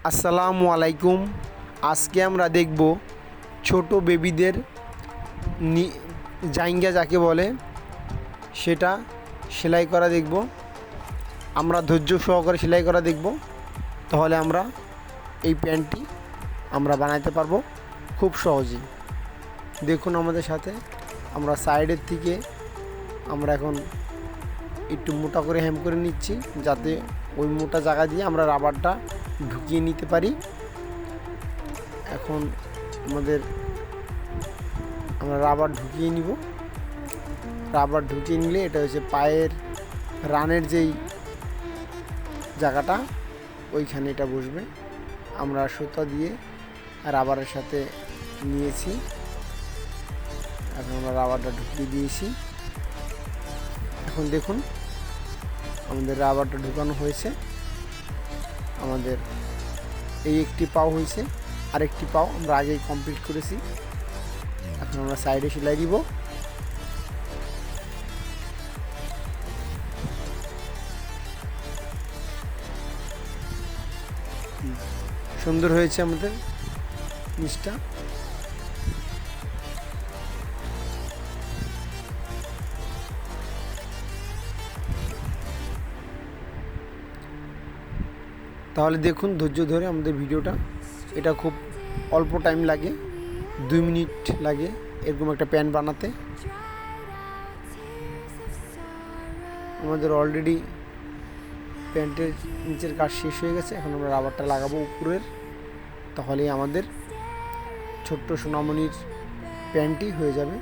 আসসালামু আলাইকুম। আজকে আমরা দেখব ছোট বেবিদের জাইঙ্গা যাকে বলে সেটা সেলাই করা দেখব। আমরা ধৈর্য সহকারে সেলাই করা দেখব, তাহলে আমরা এই প্যান্টটি আমরা বানাইতে পারবো খুব সহজেই। দেখুন আমাদের সাথে, আমরা সাইডের থেকে আমরা এখন একটু মোটা করে হেম করে নিচ্ছি, যাতে ওই মোটা জায়গা দিয়ে আমরা রাবারটা ঢুকিয়ে নিতে পারি। এখন আমরা রাবার ঢুকিয়ে নিব। রাবার ঢুকিয়ে নিলে এটা হচ্ছে পায়ের রানের যেই জায়গাটা, ওইখানে এটা বসবে। আমরা সুতা দিয়ে রাবারের সাথে নিয়েছি। এখন আমরা রাবারটা ঢুকিয়ে দিয়েছি। এখন দেখুন আমাদের রাবারটা ঢুকানো হয়েছে। আমাদের এই একটি পাও হয়েছে, আরেকটি পাও আমরা আগেই কমপ্লিট করেছি। এখন আমরা সাইডে সেলাই দিব। সুন্দর হয়েছে আমাদের জিনিসটা। তাহলে দেখুন ধৈর্য ধরে আমাদের ভিডিওটা। এটা খুব অল্প টাইম লাগে, 2 মিনিট লাগে এরকম একটা প্যান্ট বানাতে। আমাদের অলরেডি প্যান্টের নিচের কাজ শেষ হয়ে গেছে। এখন আমরা রাবারটা লাগাবো উপরের, তাহলেই আমাদের ছোট্ট সোনামণির প্যান্টটি হয়ে যাবে।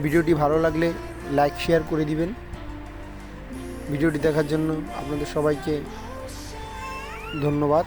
ভিডিওটি ভালো লাগলে লাইক শেয়ার করে দিবেন। ভিডিওটি দেখার জন্য আপনাদের সবাইকে ধন্যবাদ।